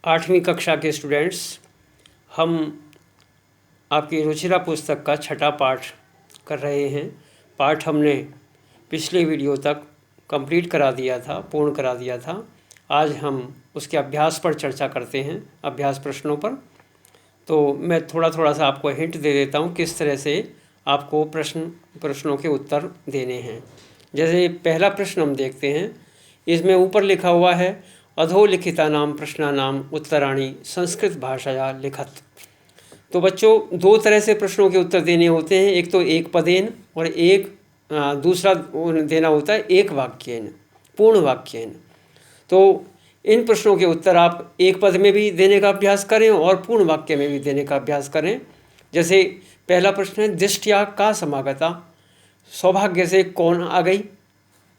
8वीं कक्षा के स्टूडेंट्स, हम आपकी रुचिरा पुस्तक का छठा पाठ कर रहे हैं। पाठ हमने पिछले वीडियो तक कंप्लीट करा दिया था, पूर्ण करा दिया था। आज हम उसके अभ्यास पर चर्चा करते हैं, अभ्यास प्रश्नों पर। तो मैं थोड़ा सा आपको हिंट दे देता हूँ किस तरह से आपको प्रश्नों के उत्तर देने हैं। जैसे पहला प्रश्न हम देखते हैं, इसमें ऊपर लिखा हुआ है अधोलिखितानां प्रश्नानां उत्तराणि संस्कृत भाषाया लिखत। तो बच्चों, दो तरह से प्रश्नों के उत्तर देने होते हैं, एक तो एक पदेन और एक दूसरा देना होता है एक वाक्येन, पूर्ण वाक्येन। तो इन प्रश्नों के उत्तर आप एक पद में भी देने का अभ्यास करें और पूर्ण वाक्य में भी देने का अभ्यास करें। जैसे पहला प्रश्न है दृष्टिया का समागता, सौभाग्य से कौन आ गई।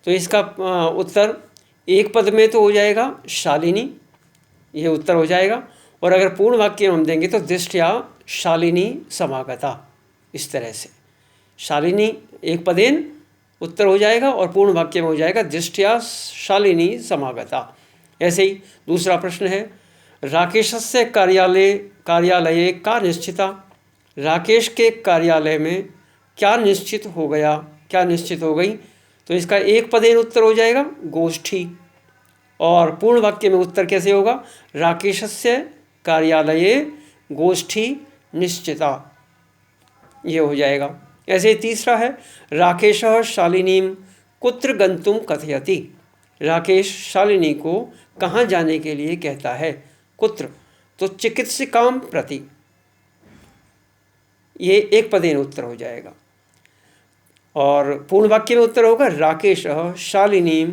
तो इसका उत्तर एक पद में तो हो जाएगा शालिनी, ये उत्तर हो जाएगा। और अगर पूर्ण वाक्य में हम देंगे तो दृष्टिया शालिनी समागता, इस तरह से शालिनी एक पदेन उत्तर हो जाएगा और पूर्ण वाक्य में हो जाएगा दृष्टिया शालिनी समागता। ऐसे ही दूसरा प्रश्न है राकेशस्य कार्यालय का निश्चिता, राकेश के कार्यालय में क्या निश्चित हो गया, क्या निश्चित हो गई। तो इसका एक पदेन उत्तर हो जाएगा गोष्ठी। और पूर्ण वाक्य में उत्तर कैसे होगा, राकेशस्य कार्यालये गोष्ठी निश्चिता, ये हो जाएगा। ऐसे तीसरा है राकेशः शालिनीं कुत्र गंतुम कथयति, राकेश शालिनी को कहाँ जाने के लिए कहता है, कुत्र, तो चिकित्सिकां प्रति, ये एक पदेन उत्तर हो जाएगा। और पूर्ण वाक्य में उत्तर होगा राकेशः शालिनीं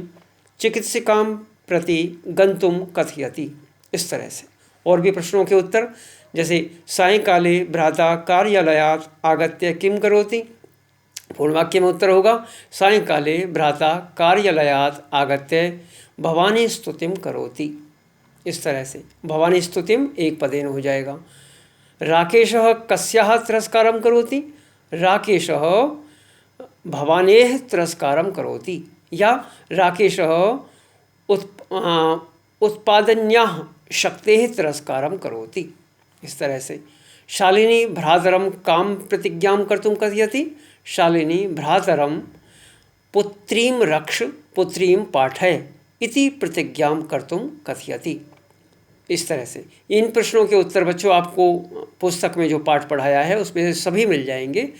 चिकित्सिकां प्रति गंतुम कथयति, इस तरह से। और भी प्रश्नों के उत्तर, जैसे सायंकाले भ्राता कार्यालयात् आगत्य किं करोति, पूर्ण वाक्य में उत्तर होगा सायंकाले भ्राता कार्यालयात् आगत्य भवानी स्तुतिं करोति, इस तरह से भवानी स्तुतिं एक पदेन हो जाएगा। राकेशः कस्याः तिरस्कारं करोति, राकेशः भवानेः तिरस्कारं करोति, या राकेशः उत्पादन्याः शक्तेः तिरस्कारं करोति, इस तरह से। शालिनी भ्रातरं कां प्रतिज्ञां कर्तुं कथयति, शालिनी भ्रातरं पुत्रीं रक्ष पुत्रीं पाठय इति प्रतिज्ञां कर्तुं कथयति, इस तरह से। इन प्रश्नों के उत्तर बच्चों आपको पुस्तक में जो पाठ पढ़ाया है उसमें से सभी मिल जाएंगे।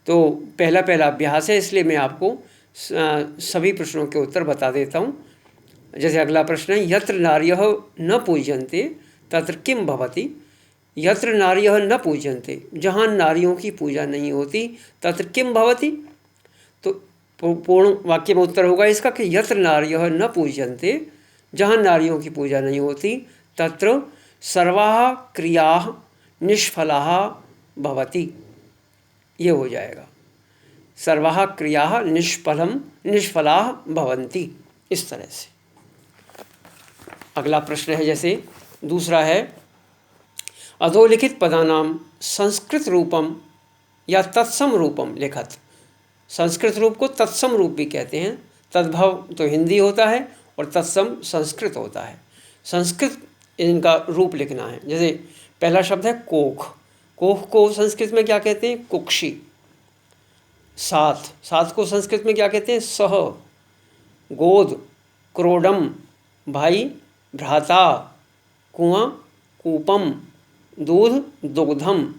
तो पहला अभ्यास है, इसलिए मैं आपको सभी प्रश्नों के उत्तर बता देता हूँ। जैसे अगला प्रश्न है यत्र नार्यः न पूज्यन्ते तत्र किं भवति, यत्र नार्यः न पूज्यन्ते, जहाँ नारियों की पूजा नहीं होती, तत्र किं भवति। तो पूर्ण वाक्य में उत्तर होगा इसका कि यत्र नार्यः न पूज्यन्ते, जहाँ नारियों की पूजा नहीं होती, तत्र सर्वाः क्रियाः निष्फलाः भवति, ये हो जाएगा। सर्वाः क्रियाः निष्फलाः भवन्ति, इस तरह से। अगला प्रश्न है, जैसे दूसरा है अधोलिखित पदानां संस्कृत रूपम या तत्सम रूपम लिखत। संस्कृत रूप को तत्सम रूप भी कहते हैं। तद्भव तो हिंदी होता है और तत्सम संस्कृत होता है। संस्कृत इनका रूप लिखना है। जैसे पहला शब्द है कोख, कोख को संस्कृत में क्या कहते हैं, कुक्षी। साथ को संस्कृत में क्या कहते हैं, सह। गोद, क्रोडम, भाई, भ्राता, कुआं, कूपम, दूध, दुग्धम,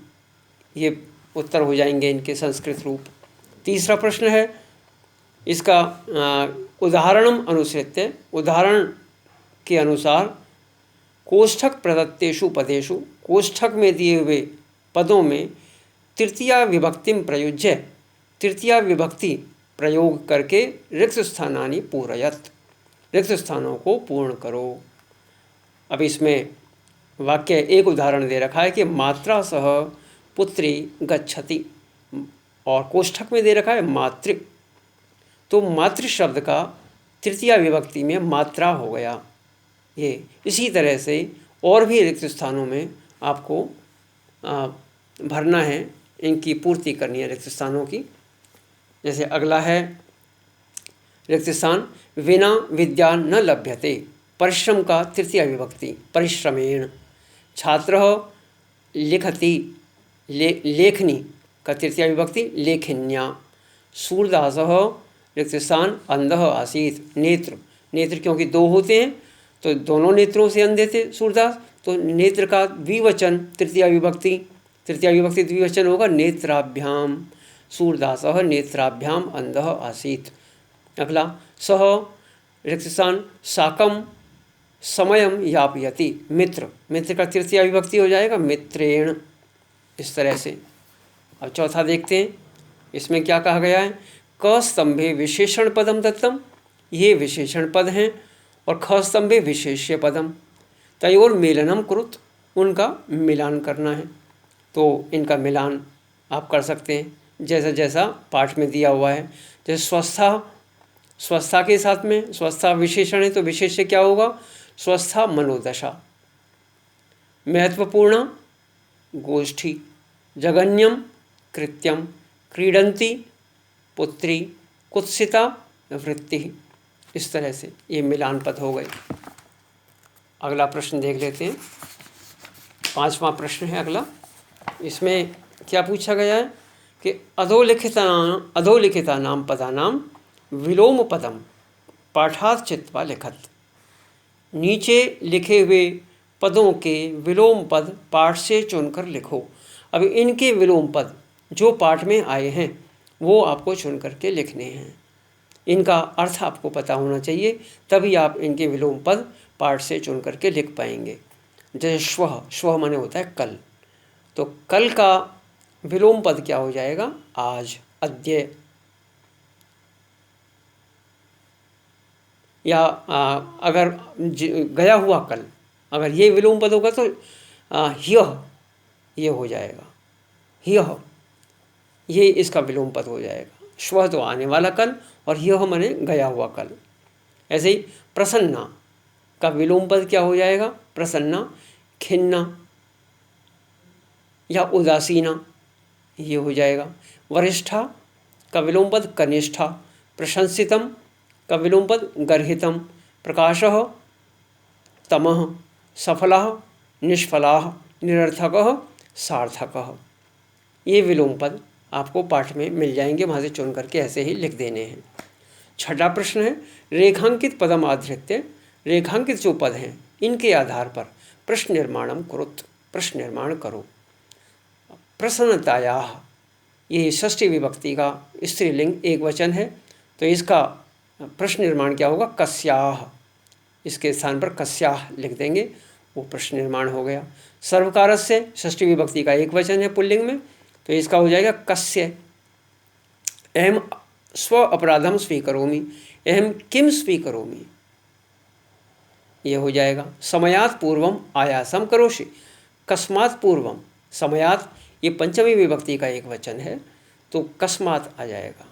ये उत्तर हो जाएंगे इनके संस्कृत रूप। तीसरा प्रश्न है इसका उदाहरणम अनुसृत्य, उदाहरण के अनुसार कोष्ठक प्रदत्तेषु पदेषु, कोष्ठक में दिए हुए पदों में तृतीया विभक्तिम प्रयुज्य, तृतीया विभक्ति प्रयोग करके रिक्त स्थानानि पूरयत, रिक्त स्थानों को पूर्ण करो। अब इसमें वाक्य एक उदाहरण दे रखा है कि मात्रा सह पुत्री गच्छति, और कोष्ठक में दे रखा है मातृ। तो मातृ शब्द का तृतीया विभक्ति में मात्रा हो गया। ये इसी तरह से और भी रिक्त स्थानों में आपको भरना है, इनकी पूर्ति करनी है रिक्त स्थानों की। जैसे अगला है रिक्त स्थान विना विद्या न लभ्यते, परिश्रम का तृतीय विभक्ति परिश्रमेण, छात्र लिखति लेखनी का तृतीया विभक्ति लेखिन्या। सूरदास रिक्त स्थान अंधः आसीत। नेत्र नेत्र क्योंकि दो होते हैं तो दोनों नेत्रों से अंधे थे सूरदास, तो नेत्र का द्विवचन तृतीया विभक्ति द्विवचन होगा नेत्राभ्याम। सूरदास नेत्राभ्याम अंधः आसीत। अगला सह रिक्त स्थान साकम समयम यापयति। मित्र का तृतीया विभक्ति हो जाएगा मित्रेण। इस तरह से अब चौथा देखते हैं, इसमें क्या कहा गया है। क स्तंभे विशेषण पदम दत्तम, ये विशेषण पद हैं, और ख स्तंभे विशेष्य पदम तयोर मेलनम कुरुत, उनका मिलान करना है। तो इनका मिलान आप कर सकते हैं जैसा जैसा पाठ में दिया हुआ है। जैसे स्वस्था के साथ में स्वस्था विशेषण है तो विशेष्य क्या होगा, स्वस्था मनोदशा। महत्वपूर्ण गोष्ठी, जगन्यम कृत्यम, क्रीडंती पुत्री, कुत्सिता वृत्ति। इस तरह से ये मिलान पद हो गए। अगला प्रश्न देख लेते हैं, 5वां प्रश्न है अगला। इसमें क्या पूछा गया है कि अधोलिखिता नाम पदानाम विलोम पदम पाठात् चित्वा लिखत। नीचे लिखे हुए पदों के विलोम पद पाठ से चुनकर लिखो। अब इनके विलोम पद जो पाठ में आए हैं वो आपको चुन करके लिखने हैं। इनका अर्थ आपको पता होना चाहिए, तभी आप इनके विलोम पद पाठ से चुन करके लिख पाएंगे। जैसे श्वः माने होता है कल, तो कल का विलोम पद क्या हो जाएगा, आज, अद्य। या अगर गया हुआ कल, अगर ये विलोम पद होगा तो ह्यः ये हो जाएगा, ह्यः ये इसका विलोम पद हो जाएगा। श्वः तो आने वाला कल और ह्यः माने गया हुआ कल। ऐसे ही प्रसन्ना का विलोम पद क्या हो जाएगा, प्रसन्ना, खिन्ना या उदासीना ये हो जाएगा। वरिष्ठा का विलोम पद कनिष्ठा, प्रशंसितम का विलोम पद गर्हितम, प्रकाशः तमः, सफलः निष्फलाः, निरर्थकः सार्थकः। ये विलोम पद आपको पाठ में मिल जाएंगे, वहाँ से चुन करके ऐसे ही लिख देने हैं। 6वां प्रश्न है, रेखांकित पदम आधृत्य, रेखांकित जो पद हैं इनके आधार पर प्रश्न निर्माणम कुरुत, प्रश्न निर्माण करो। प्रसन्नतायाः, ये षष्ठी विभक्ति का स्त्रीलिंग एक वचन है, तो इसका प्रश्न निर्माण क्या होगा, कस्याः, इसके स्थान पर कस्याः लिख देंगे, वो प्रश्न निर्माण हो गया। सर्वकारस्य षष्ठी विभक्ति का एक वचन है पुल्लिंग में, तो इसका हो जाएगा कस्य। अहम स्व अपराधम स्वीकरोमि, अहम किम स्वीकरोमि ये हो जाएगा। समयात् पूर्वम आयासम करोषि, कस्मात् पूर्वम, समयात् ये पंचमी विभक्ति का एक वचन है तो कस्मात् आ जाएगा।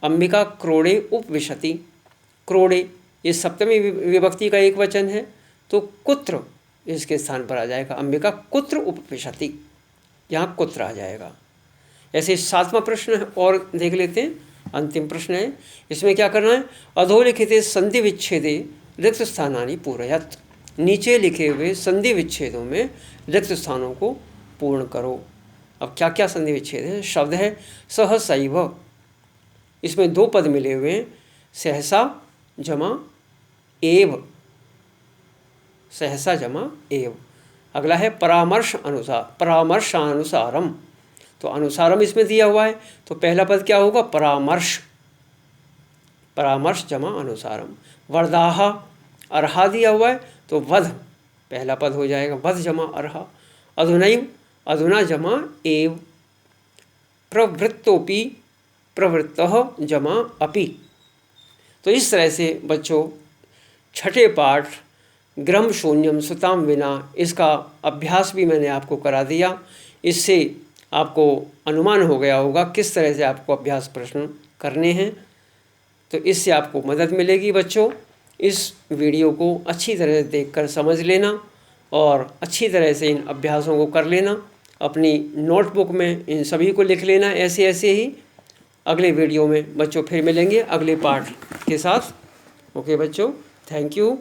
अंबिका क्रोड़े उपविशति, क्रोड़े ये सप्तमी विभक्ति का एक वचन है तो कुत्र इसके स्थान पर आ जाएगा। अंबिका कुत्र उपविशति, यहाँ कुत्र आ जाएगा। ऐसे 7वां प्रश्न है और देख लेते हैं, अंतिम प्रश्न है। इसमें क्या करना है, अधोलिखिते संधि विच्छेदे रिक्त स्थानानि पूरयत, नीचे लिखे हुए संधि विच्छेदों में रिक्त स्थानों को पूर्ण करो। अब क्या क्या संधि विच्छेद है, शब्द है सहसैव, इसमें 2 पद मिले हुए हैं, सहसा जमा एव, सहसा जमा एव। अगला है परामर्श अनुसार, परामर्शानुसारम, तो अनुसारम इसमें दिया हुआ है तो पहला पद क्या होगा, परामर्श, परामर्श जमा अनुसारम। वर्धाः अर्हा दिया हुआ है तो वध पहला पद हो जाएगा, वध जमा अर्हा। अधुनैव, अधुना जमा एव। प्रवृत्तोपि, प्रवृत्तः जमा अपि। तो इस तरह से बच्चों 6ठे पाठ ग्रम शून्यम सुताम विना, इसका अभ्यास भी मैंने आपको करा दिया। इससे आपको अनुमान हो गया होगा किस तरह से आपको अभ्यास प्रश्न करने हैं, तो इससे आपको मदद मिलेगी बच्चों। इस वीडियो को अच्छी तरह से देखकर समझ लेना और अच्छी तरह से इन अभ्यासों को कर लेना। अपनी नोटबुक में इन सभी को लिख लेना ऐसे ऐसे ही। अगले वीडियो में बच्चों फिर मिलेंगे अगले पाठ के साथ। ओके बच्चों, थैंक यू।